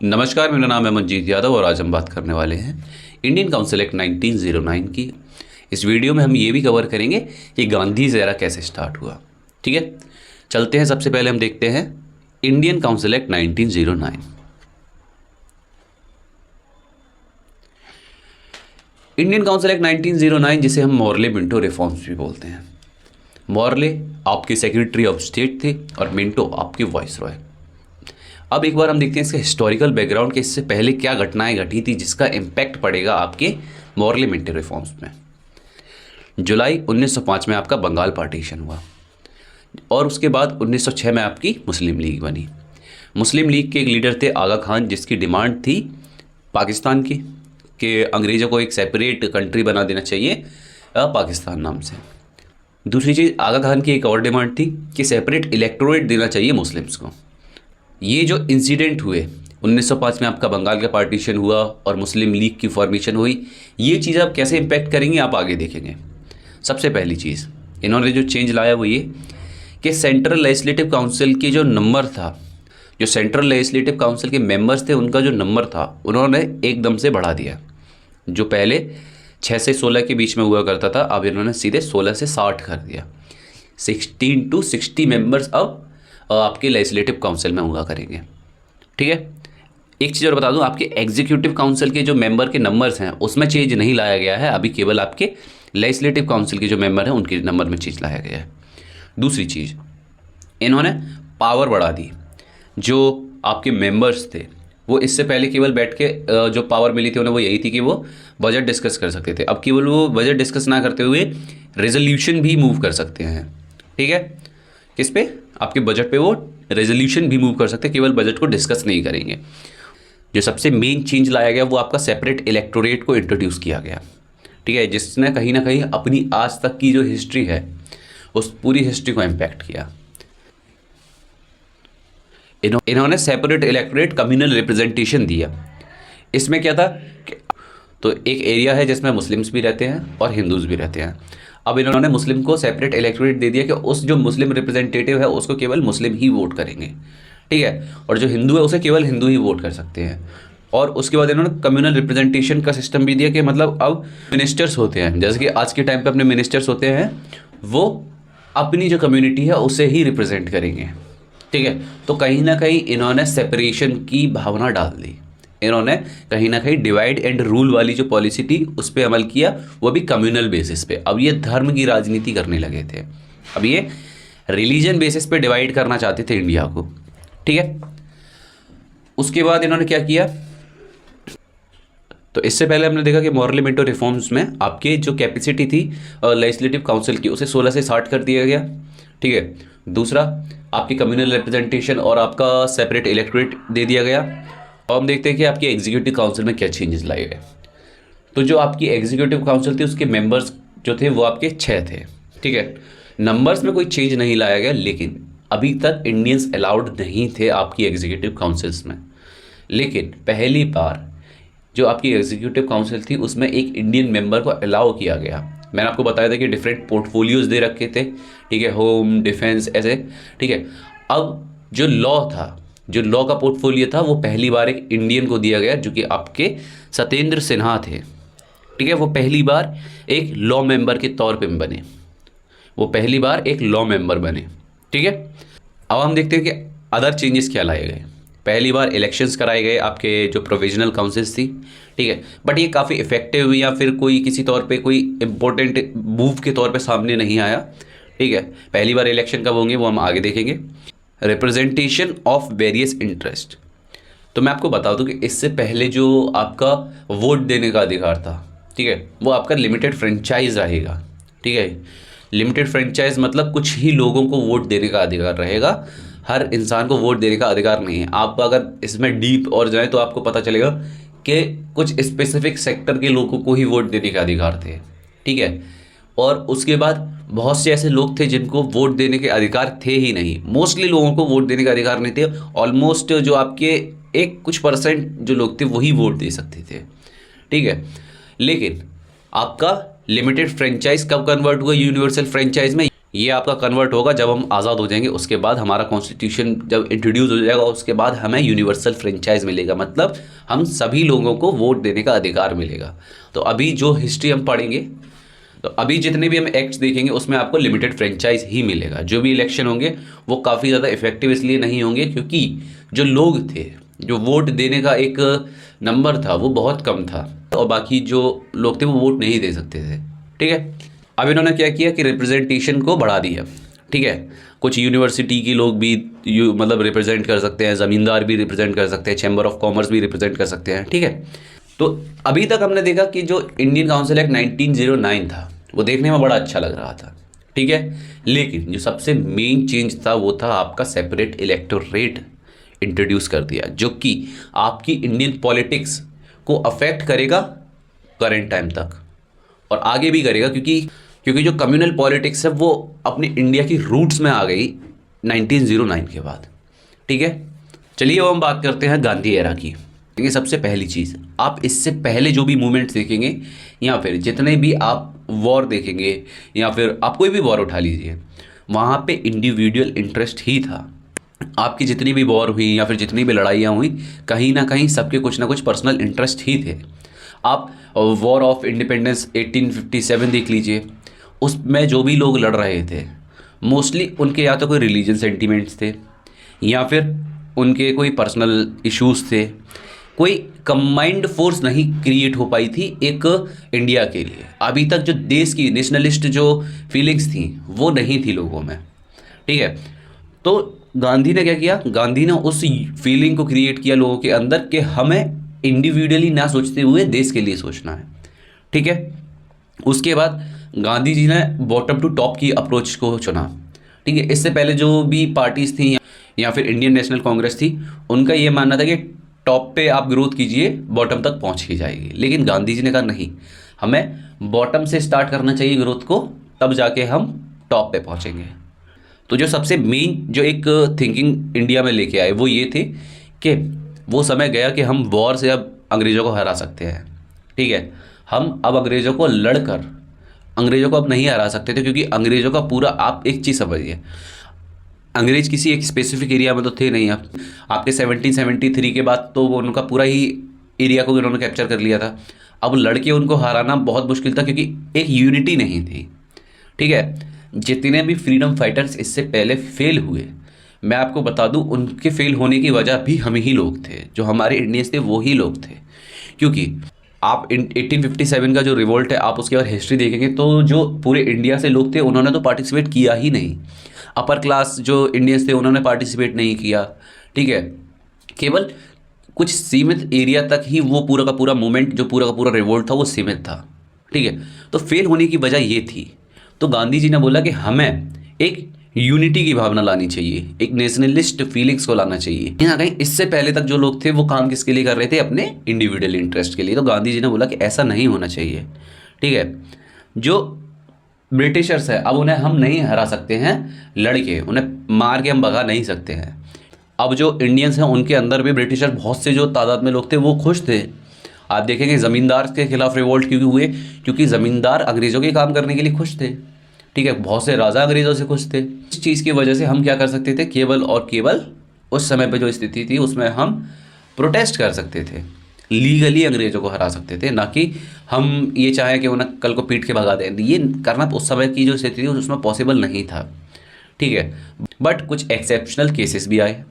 नमस्कार, मेरा नाम है मनजीत यादव और आज हम बात करने वाले हैं इंडियन काउंसिल एक्ट 1909 की। इस वीडियो में हम ये भी कवर करेंगे कि गांधी ज़ेरा कैसे स्टार्ट हुआ। ठीक है, चलते हैं। सबसे पहले हम देखते हैं Indian council act 1909। Indian council act 1909, जिसे हम मॉर्ले मिंटो रिफॉर्म्स भी बोलते हैं। मॉर्ले आपके सेक्रेटरी ऑफ स्टेट थे और मिंटो आपके वाइसरॉय। अब एक बार हम देखते हैं इसका हिस्टोरिकल बैकग्राउंड, कि इससे पहले क्या घटनाएं घटी थी जिसका इम्पैक्ट पड़ेगा आपके मॉर्ले मिंटो रिफॉर्म्स में। जुलाई 1905 में आपका बंगाल पार्टीशन हुआ और उसके बाद 1906 में आपकी मुस्लिम लीग बनी। मुस्लिम लीग के एक लीडर थे आगा खान, जिसकी डिमांड थी पाकिस्तान की कि अंग्रेज़ों को एक सेपरेट कंट्री बना देना चाहिए पाकिस्तान नाम से। दूसरी चीज़, आगा खान की एक और डिमांड थी कि सेपरेट इलेक्टोरेट देना चाहिए मुस्लिम्स को। ये जो इंसिडेंट हुए 1905 में आपका बंगाल का पार्टीशन हुआ और मुस्लिम लीग की फॉर्मेशन हुई, ये चीज़ आप कैसे इम्पैक्ट करेंगे आप आगे देखेंगे। सबसे पहली चीज़ इन्होंने जो चेंज लाया वो ये कि सेंट्रल लेजिस्लेटिव काउंसिल की जो नंबर था, जो सेंट्रल लेजिस्लेटिव काउंसिल के मेंबर्स थे, उनका जो नंबर था उन्होंने एकदम से बढ़ा दिया। जो पहले 6 से 16 के बीच में हुआ करता था, अब इन्होंने सीधे 16 से 60 कर दिया। 16 to 60 मेंबर्स अब आपके लेजिस्लेटिव काउंसिल में हुआ करेंगे। ठीक है, एक चीज़ और बता दूं, आपके एग्जीक्यूटिव काउंसिल के जो मेंबर के नंबर्स हैं उसमें चेंज नहीं लाया गया है। अभी केवल आपके लेजिस्लेटिव काउंसिल के जो मेंबर हैं उनके नंबर में चेंज लाया गया है। दूसरी चीज़, इन्होंने पावर बढ़ा दी। जो आपके मेंबर्स थे वो इससे पहले केवल बैठ के जो पावर मिली थी उन्हें वो यही थी कि वो बजट डिस्कस कर सकते थे। अब केवल वो बजट डिस्कस ना करते हुए रेजोल्यूशन भी मूव कर सकते हैं। ठीक है, किस पे? आपके बजट पे वो रेजोल्यूशन भी मूव कर सकते हैं, केवल बजट को डिस्कस नहीं करेंगे। जो सबसे मेन चेंज लाया गया वो आपका सेपरेट इलेक्टोरेट को इंट्रोड्यूस किया गया। ठीक है, जिसने कहीं ना कहीं अपनी आज तक की जो हिस्ट्री है उस पूरी हिस्ट्री को इम्पैक्ट किया। इन्होंने सेपरेट इलेक्टोरेट कम्युनल रिप्रेजेंटेशन दिया। इसमें क्या था कि तो एक एरिया है जिसमें मुस्लिम्स भी रहते हैं और हिंदूज भी रहते हैं। अब इन्होंने मुस्लिम को सेपरेट इलेक्टोरेट दे दिया कि उस जो मुस्लिम रिप्रेजेंटेटिव है उसको केवल मुस्लिम ही वोट करेंगे। ठीक है, और जो हिंदू है उसे केवल हिंदू ही वोट कर सकते हैं। और उसके बाद इन्होंने कम्युनल रिप्रेजेंटेशन का सिस्टम भी दिया कि मतलब अब मिनिस्टर्स होते हैं, जैसे कि आज के टाइम पे अपने मिनिस्टर्स होते हैं, वो अपनी जो कम्युनिटी है उसे ही रिप्रेजेंट करेंगे। ठीक है, तो कहीं ना कहीं इन्होंने सेपरेशन की भावना डाल दी। इन्होंने कहीं ना कहीं डिवाइड एंड रूल वाली जो पॉलिसी थी उस पर अमल किया, वो भी कम्युनल बेसिस पे। अब ये धर्म की राजनीति करने लगे थे, अब ये रिलीजन बेसिस पे डिवाइड करना चाहते थे इंडिया को। ठीक है, उसके बाद इन्होंने क्या किया, तो इससे पहले हमने देखा कि मॉर्ले मिंटो रिफॉर्म्स में आपके जो कैपेसिटी थी लेजिस्लेटिव काउंसिल की उसे 16 से 60 कर दिया गया। ठीक है, दूसरा आपकी कम्युनल रिप्रेजेंटेशन और आपका सेपरेट इलेक्टोरेट दे दिया गया। अब हम देखते हैं कि आपकी एग्जीक्यूटिव काउंसिल में क्या चेंजेस लाए गए। तो जो आपकी एग्जीक्यूटिव काउंसिल थी उसके मेंबर्स जो थे वो आपके 6 थे। ठीक है, नंबर्स में कोई चेंज नहीं लाया गया, लेकिन अभी तक इंडियंस अलाउड नहीं थे आपकी एग्जीक्यूटिव काउंसिल्स में। लेकिन पहली बार जो आपकी एग्जीक्यूटिव काउंसिल थी उसमें एक इंडियन मेंबर को अलाउ किया गया। मैंने आपको बताया था कि डिफरेंट पोर्टफोलियोज दे रखे थे। ठीक है, होम, डिफेंस, ऐसे। ठीक है, अब जो लॉ था, जो लॉ का पोर्टफोलियो था, वो पहली बार एक इंडियन को दिया गया जो कि आपके सत्येंद्र सिन्हा थे। ठीक है, वो पहली बार एक लॉ मेंबर के तौर पे बने, वो पहली बार एक लॉ मेंबर बने। ठीक है, अब हम देखते हैं कि अदर चेंजेस क्या लाए गए। पहली बार इलेक्शंस कराए गए आपके जो प्रोविजनल काउंसिल्स थी। ठीक है, बट ये काफ़ी इफेक्टिव या फिर कोई किसी तौर पे कोई इंपॉर्टेंट मूव के तौर पे सामने नहीं आया। ठीक है, पहली बार इलेक्शन कब होंगे वो हम आगे देखेंगे। रिप्रेजेंटेशन ऑफ वेरियस इंटरेस्ट, तो मैं आपको बता दूं कि इससे पहले जो आपका वोट देने का अधिकार था, ठीक है, वो आपका लिमिटेड फ्रेंचाइज रहेगा। ठीक है, लिमिटेड फ्रेंचाइज मतलब कुछ ही लोगों को वोट देने का अधिकार रहेगा, हर इंसान को वोट देने का अधिकार नहीं है। आप अगर इसमें डीप और जाए तो आपको पता चलेगा कि कुछ स्पेसिफिक सेक्टर के लोगों को ही वोट देने का अधिकार थे। ठीक है, और उसके बाद बहुत से ऐसे लोग थे जिनको वोट देने के अधिकार थे ही नहीं। मोस्टली लोगों को वोट देने का अधिकार नहीं थे। ऑलमोस्ट जो आपके एक कुछ परसेंट जो लोग थे वही वोट दे सकते थे। ठीक है, लेकिन आपका लिमिटेड फ्रेंचाइज कब कन्वर्ट हुआ यूनिवर्सल फ्रेंचाइज में? ये आपका कन्वर्ट होगा जब हम आज़ाद हो जाएंगे, उसके बाद हमारा कॉन्स्टिट्यूशन जब इंट्रोड्यूस हो जाएगा, उसके बाद हमें यूनिवर्सल फ्रेंचाइज मिलेगा, मतलब हम सभी लोगों को वोट देने का अधिकार मिलेगा। तो अभी जो हिस्ट्री हम पढ़ेंगे, तो अभी जितने भी हम एक्ट्स देखेंगे उसमें आपको लिमिटेड फ्रेंचाइज ही मिलेगा। जो भी इलेक्शन होंगे वो काफ़ी ज़्यादा इफेक्टिव इसलिए नहीं होंगे क्योंकि जो लोग थे, जो वोट देने का एक नंबर था वो बहुत कम था, और बाकी जो लोग थे वो वोट नहीं दे सकते थे। ठीक है, अब इन्होंने क्या किया कि रिप्रेजेंटेशन को बढ़ा दिया। ठीक है, कुछ यूनिवर्सिटी के लोग भी मतलब रिप्रेजेंट कर सकते हैं, ज़मींदार भी रिप्रेजेंट कर सकते हैं, चैम्बर ऑफ कॉमर्स भी रिप्रेजेंट कर सकते हैं। ठीक है, तो अभी तक हमने देखा कि जो इंडियन काउंसिल एक्ट 1909 था वो देखने में बड़ा अच्छा लग रहा था। ठीक है, लेकिन जो सबसे मेन चेंज था वो था आपका सेपरेट इलेक्टोरेट इंट्रोड्यूस कर दिया, जो कि आपकी इंडियन पॉलिटिक्स को अफेक्ट करेगा करेंट टाइम तक, और आगे भी करेगा, क्योंकि जो कम्युनल पॉलिटिक्स है वो अपने इंडिया की रूट्स में आ गई 1909 के बाद। ठीक है, चलिए अब हम बात करते हैं गांधी एरा की। देखिए, सबसे पहली चीज़, आप इससे पहले जो भी मूवमेंट्स देखेंगे या फिर जितने भी आप वॉर देखेंगे या फिर आप कोई भी वॉर उठा लीजिए, वहाँ पे इंडिविजुअल इंटरेस्ट ही था। आपकी जितनी भी वॉर हुई या फिर जितनी भी लड़ाइयाँ हुई, कहीं ना कहीं सबके कुछ ना कुछ पर्सनल इंटरेस्ट ही थे। आप वॉर ऑफ इंडिपेंडेंस 1857 देख लीजिए, उसमें जो भी लोग लड़ रहे थे मोस्टली उनके या तो कोई रिलीजन सेंटिमेंट्स थे या फिर उनके कोई पर्सनल इश्यूज थे। कोई कंबाइंड फोर्स नहीं क्रिएट हो पाई थी एक इंडिया के लिए। अभी तक जो देश की नेशनलिस्ट जो फीलिंग्स थी वो नहीं थी लोगों में। ठीक है, तो गांधी ने क्या किया, गांधी ने उस फीलिंग को क्रिएट किया लोगों के अंदर कि हमें इंडिविजुअली ना सोचते हुए देश के लिए सोचना है। ठीक है, उसके बाद गांधी जी ने बॉटम टू टॉप की अप्रोच को चुना। ठीक है, इससे पहले जो भी पार्टीज थी या फिर इंडियन नेशनल कांग्रेस थी, उनका ये मानना था कि टॉप पे आप ग्रोथ कीजिए, बॉटम तक पहुंच ही जाएगी। लेकिन गांधी जी ने कहा नहीं, हमें बॉटम से स्टार्ट करना चाहिए ग्रोथ को, तब जाके हम टॉप पे पहुंचेंगे। तो जो सबसे मेन जो एक थिंकिंग इंडिया में लेके आए वो ये थी कि वो समय गया कि हम वॉर से अब अंग्रेज़ों को हरा सकते हैं। ठीक है, हम अब अंग्रेज़ों को लड़कर अंग्रेज़ों को अब नहीं हरा सकते थे, क्योंकि अंग्रेज़ों का पूरा, आप एक चीज़ समझिए, अंग्रेज किसी एक स्पेसिफिक एरिया में तो थे नहीं। आप आपके 1773 के बाद तो वो उनका पूरा ही एरिया को उन्होंने कैप्चर कर लिया था। अब लड़के उनको हराना बहुत मुश्किल था क्योंकि एक यूनिटी नहीं थी। ठीक है, जितने भी फ्रीडम फाइटर्स इससे पहले फेल हुए, मैं आपको बता दूं, उनके फेल होने की वजह भी हम ही लोग थे। जो हमारे इंडियंस थे वो ही लोग थे, क्योंकि आप 1857 का जो रिवोल्ट है, आप उसके बाद हिस्ट्री देखेंगे तो जो पूरे इंडिया से लोग थे उन्होंने तो पार्टिसिपेट किया ही नहीं। अपर क्लास जो इंडियंस थे उन्होंने पार्टिसिपेट नहीं किया। ठीक है, केवल कुछ सीमित एरिया तक ही वो पूरा का पूरा मूवमेंट, जो पूरा का पूरा रिवोल्ट था वो सीमित था। ठीक है, तो फेल होने की वजह ये थी। तो गांधी जी ने बोला कि हमें एक यूनिटी की भावना लानी चाहिए, एक नेशनलिस्ट फीलिंग्स को लाना चाहिए। कहीं कहीं इससे पहले तक जो लोग थे वो काम किसके लिए कर रहे थे, अपने इंडिविजुअल इंटरेस्ट के लिए। तो गांधी जी ने बोला कि ऐसा नहीं होना चाहिए। ठीक है, जो ब्रिटिशर्स है अब उन्हें हम नहीं हरा सकते हैं लड़के, उन्हें मार के हम भगा नहीं सकते हैं। अब जो इंडियंस हैं उनके अंदर भी ब्रिटिशर बहुत से जो तादाद में लोग थे वो खुश थे। आप देखेंगे ज़मींदार के खिलाफ रिवोल्ट क्यों हुए, क्योंकि ज़मींदार अंग्रेज़ों के काम करने के लिए खुश थे। ठीक है, बहुत से राजा अंग्रेज़ों से खुश थे। इस चीज़ की वजह से हम क्या कर सकते थे, केवल और केवल उस समय पे जो स्थिति थी उसमें हम प्रोटेस्ट कर सकते थे, लीगली अंग्रेज़ों को हरा सकते थे, ना कि हम ये चाहें कि उन्हें कल को पीट के भगा दें। ये करना उस समय की जो स्थिति थी उसमें पॉसिबल नहीं था। ठीक है, बट कुछ एक्सेप्शनल केसेस भी आए।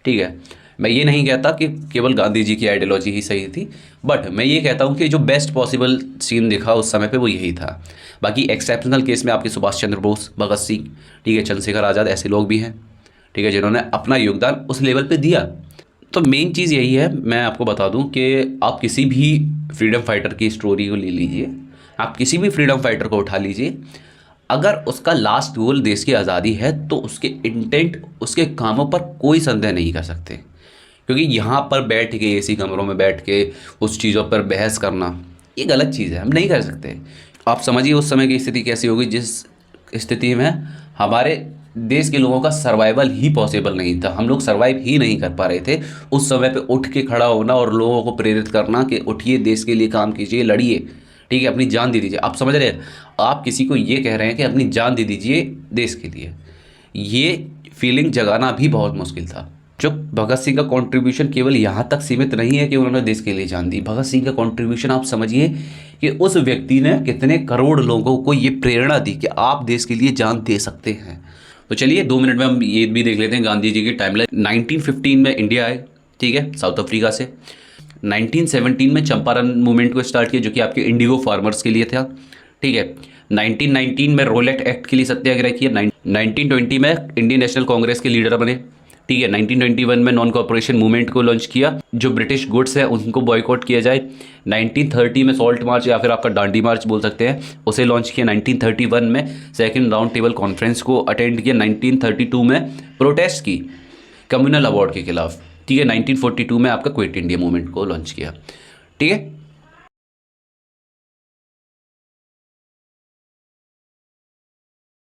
ठीक है, मैं ये नहीं कहता कि केवल गांधी जी की आइडियोलॉजी ही सही थी, बट मैं ये कहता हूँ कि जो बेस्ट पॉसिबल सीन दिखा उस समय पे वो यही था। बाकी एक्सेप्शनल केस में आपके सुभाष चंद्र बोस, भगत सिंह, ठीक है, चंद्रशेखर आज़ाद, ऐसे लोग भी हैं। ठीक है, जिन्होंने अपना योगदान उस लेवल पे दिया। तो मेन चीज़ यही है, मैं आपको बता दूं कि आप किसी भी फ्रीडम फाइटर की स्टोरी को ले लीजिए, आप किसी भी फ्रीडम फाइटर को उठा लीजिए, अगर उसका लास्ट गोल देश की आज़ादी है तो उसके इंटेंट, उसके कामों पर कोई संदेह नहीं कर सकते। क्योंकि यहाँ पर बैठ के एसी कमरों में बैठ के उस चीज़ों पर बहस करना ये गलत चीज़ है, हम नहीं कर सकते। आप समझिए उस समय की स्थिति कैसी होगी, जिस स्थिति में हमारे देश के लोगों का सर्वाइवल ही पॉसिबल नहीं था। हम लोग सर्वाइव ही नहीं कर पा रहे थे। उस समय पे उठ के खड़ा होना और लोगों को प्रेरित करना कि उठिए, देश के लिए काम कीजिए, लड़िए। ठीक है, अपनी जान दे दीजिए। आप समझ रहे हैं, आप किसी को ये कह रहे हैं कि अपनी जान दे दीजिए देश के लिए। ये फीलिंग जगाना भी बहुत मुश्किल था। जो भगत सिंह का कंट्रीब्यूशन केवल यहाँ तक सीमित नहीं है कि उन्होंने देश के लिए जान दी। भगत सिंह का कंट्रीब्यूशन आप समझिए कि उस व्यक्ति ने कितने करोड़ लोगों को ये प्रेरणा दी कि आप देश के लिए जान दे सकते हैं। तो चलिए 2 मिनट में हम ये भी देख लेते हैं गांधी जी की टाइमलाइन। 1915 में इंडिया आए, ठीक है, साउथ अफ्रीका से। 1917 में चंपारण मूवमेंट को स्टार्ट किया, जो कि आपके इंडिगो फार्मर्स के लिए था, ठीक है। 1919 में रोलेट एक्ट के लिए सत्याग्रह किया। 1920 में इंडियन नेशनल कांग्रेस के लीडर बने, ठीक है। 1921 में नॉन कॉर्पोरेशन मूवमेंट को लॉन्च किया, जो ब्रिटिश गुड्स है उनको बॉयकॉट किया जाए। 1930 में सॉल्ट मार्च या फिर आपका डांडी मार्च बोल सकते हैं, उसे लॉन्च किया। 1931 में सेकंड राउंड टेबल कॉन्फ्रेंस को अटेंड किया। 1932 में प्रोटेस्ट की कम्युनल अवार्ड के खिलाफ, ठीक है। 1942 में आपका क्विट इंडिया मूवमेंट को लॉन्च किया, ठीक है।